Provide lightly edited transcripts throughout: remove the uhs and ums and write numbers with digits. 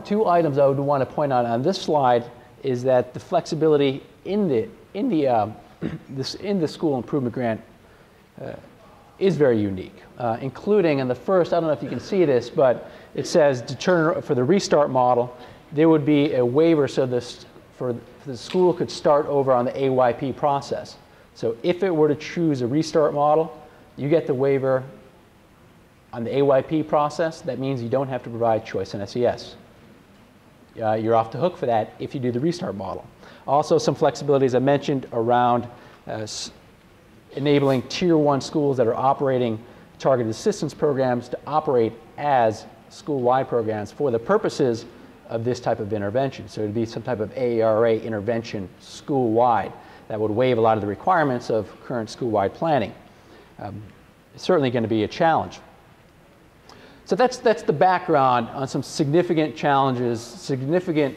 Two items I would want to point out on this slide is that the flexibility in the school improvement grant is very unique, including in the first, I don't know if you can see this, but it says for the restart model, there would be a waiver so the school could start over on the AYP process. So if it were to choose a restart model, you get the waiver on the AYP process. That means you don't have to provide choice in SES. You're off the hook for that if you do the restart model. Also, some flexibility, as I mentioned, around enabling Tier 1 schools that are operating targeted assistance programs to operate as school-wide programs for the purposes of this type of intervention. So it would be some type of AERA intervention school-wide that would waive a lot of the requirements of current school-wide planning. It's certainly going to be a challenge. So that's the background on some significant challenges, significant,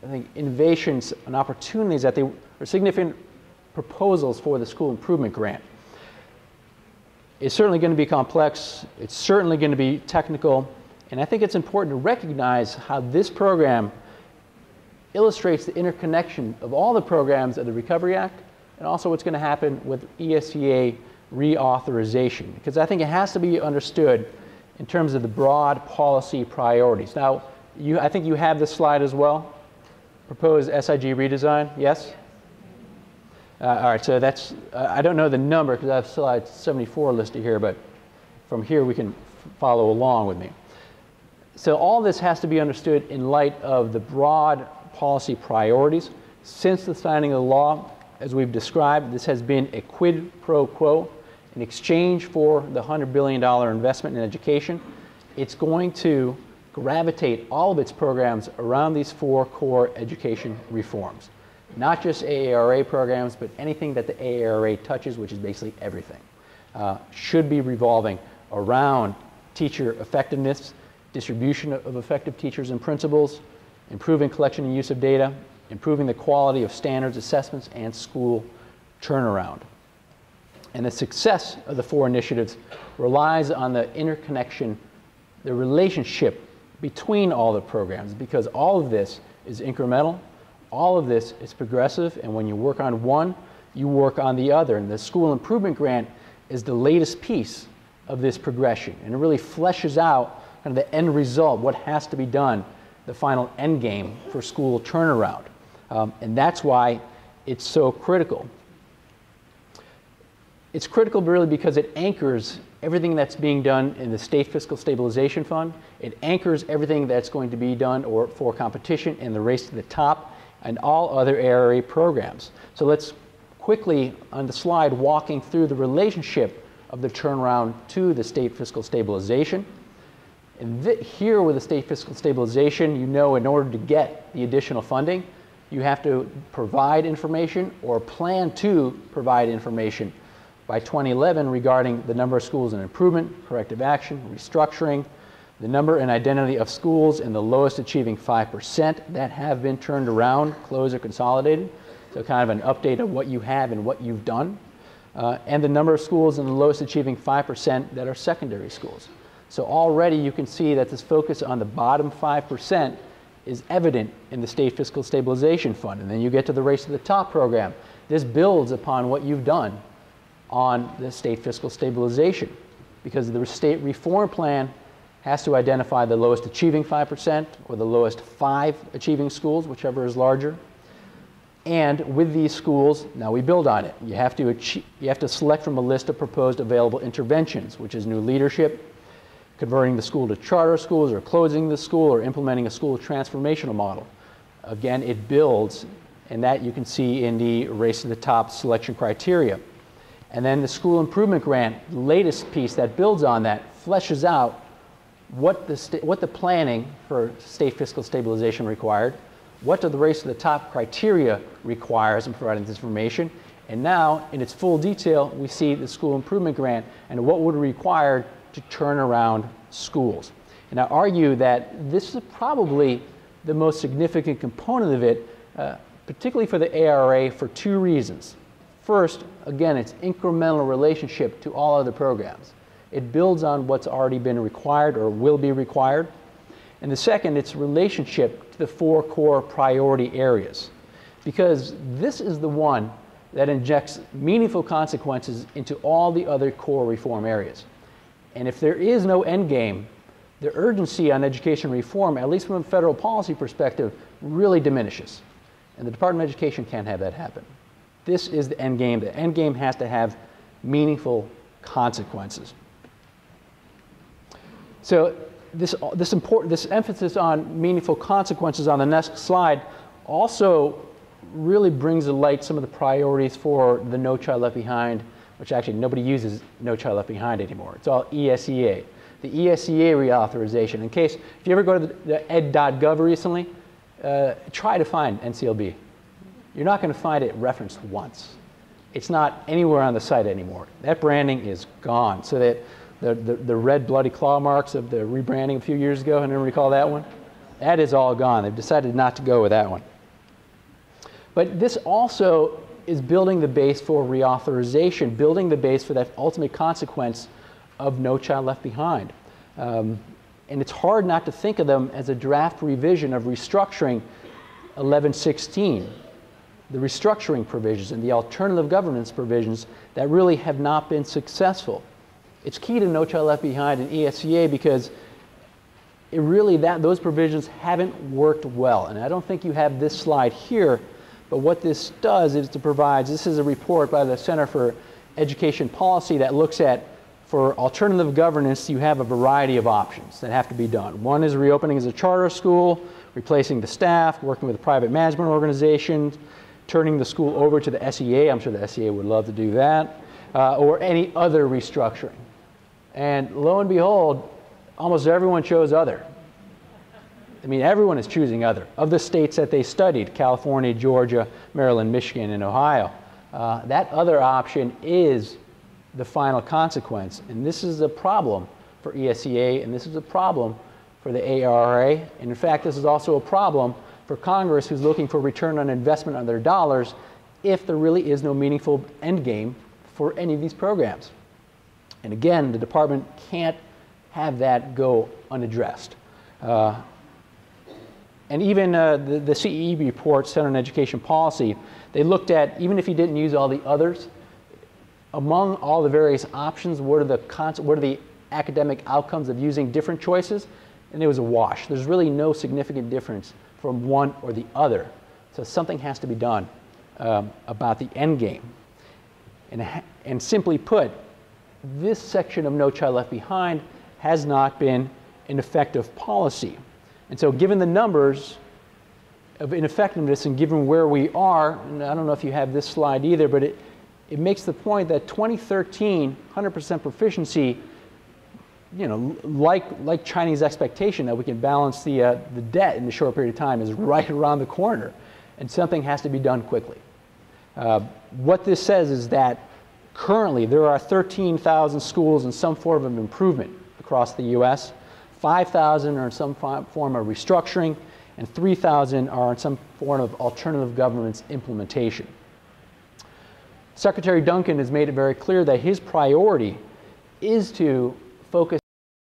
I think, innovations and opportunities that or significant proposals for the school improvement grant. It's certainly going to be complex. It's certainly going to be technical. And I think it's important to recognize how this program illustrates the interconnection of all the programs of the Recovery Act and also what's going to happen with ESEA reauthorization, because I think it has to be understood in terms of the broad policy priorities. Now, I think you have this slide as well. Proposed SIG redesign, yes? All right, so that's, I don't know the number because I have slide 74 listed here, but from here we can follow along with me. So all this has to be understood in light of the broad policy priorities. Since the signing of the law, as we've described, this has been a quid pro quo. In exchange for the $100 billion investment in education, it's going to gravitate all of its programs around these 4 core education reforms. Not just AERA programs, but anything that the AERA touches, which is basically everything, should be revolving around teacher effectiveness, distribution of effective teachers and principals, improving collection and use of data, improving the quality of standards assessments, and school turnaround. And the success of the 4 initiatives relies on the interconnection, the relationship between all the programs, because all of this is incremental, all of this is progressive, and when you work on one, you work on the other. And the school improvement grant is the latest piece of this progression, and it really fleshes out kind of the end result, what has to be done, the final end game for school turnaround. And that's why it's so critical. It's critical really because it anchors everything that's being done in the State Fiscal Stabilization Fund. It anchors everything that's going to be done for competition in the Race to the Top and all other ARA programs. So let's quickly, on the slide, walking through the relationship of the turnaround to the State Fiscal Stabilization. And here with the State Fiscal Stabilization, you know in order to get the additional funding, you have to provide information or plan to provide information by 2011 regarding the number of schools in improvement, corrective action, restructuring, the number and identity of schools in the lowest achieving 5% that have been turned around, closed, or consolidated. So kind of an update of what you have and what you've done. And the number of schools in the lowest achieving 5% that are secondary schools. So already you can see that this focus on the bottom 5% is evident in the State Fiscal Stabilization Fund. And then you get to the Race to the Top program. This builds upon what you've done on the State Fiscal Stabilization, because the state reform plan has to identify the lowest achieving 5% or the lowest 5 achieving schools, whichever is larger. And with these schools, now we build on it. You have to select from a list of proposed available interventions, which is new leadership, converting the school to charter schools, or closing the school, or implementing a school transformational model. Again, it builds, and that you can see in the Race to the Top selection criteria. And then the school improvement grant, the latest piece that builds on that, fleshes out what the planning for state fiscal stabilization required, what do the Race to the Top criteria requires in providing this information, and now in its full detail we see the school improvement grant and what would be required to turn around schools. And I argue that this is probably the most significant component of it, particularly for the ARA, for 2 reasons. First, again, it's incremental relationship to all other programs. It builds on what's already been required or will be required. And the second, its relationship to the 4 core priority areas. Because this is the one that injects meaningful consequences into all the other core reform areas. And if there is no end game, the urgency on education reform, at least from a federal policy perspective, really diminishes. And the Department of Education can't have that happen. This is the end game. The end game has to have meaningful consequences. So this emphasis on meaningful consequences on the next slide also really brings to light some of the priorities for the No Child Left Behind, which actually nobody uses No Child Left Behind anymore. It's all ESEA. The ESEA reauthorization. In case, if you ever go to the ed.gov recently, try to find NCLB. You're not going to find it referenced once. It's not anywhere on the site anymore. That branding is gone. So that the red bloody claw marks of the rebranding a few years ago, anyone recall that one? That is all gone. They've decided not to go with that one. But this also is building the base for reauthorization, building the base for that ultimate consequence of No Child Left Behind. And it's hard not to think of them as a draft revision of restructuring 1116, the restructuring provisions and the alternative governance provisions that really have not been successful. It's key to No Child Left Behind and ESEA because it really, those provisions haven't worked well. And I don't think you have this slide here, but what this does is it provides, this is a report by the Center for Education Policy that looks at, for alternative governance, you have a variety of options that have to be done. One is reopening as a charter school, replacing the staff, working with a private management organization, turning the school over to the SEA. I'm sure the SEA would love to do that, or any other restructuring. And lo and behold, almost everyone chose other. I mean, everyone is choosing other. Of the states that they studied, California, Georgia, Maryland, Michigan, and Ohio, that other option is the final consequence. And this is a problem for ESEA, and this is a problem for the ARRA. And in fact, this is also a problem for Congress, who's looking for return on investment on their dollars if there really is no meaningful end game for any of these programs. And again, the department can't have that go unaddressed. And even the CEE report, Center on Education Policy, they looked at, even if you didn't use all the others, among all the various options, what are the academic outcomes of using different choices? And it was a wash. There's really no significant difference from one or the other. So something has to be done about the end game. And simply put, this section of No Child Left Behind has not been an effective policy. And so given the numbers of ineffectiveness and given where we are, and I don't know if you have this slide either, but it makes the point that 2013, 100% proficiency, you know, like Chinese expectation that we can balance the debt in a short period of time is right around the corner, and something has to be done quickly. What this says is that currently there are 13,000 schools in some form of improvement across the U.S., 5,000 are in some form of restructuring, and 3,000 are in some form of alternative governance implementation. Secretary Duncan has made it very clear that his priority is to focus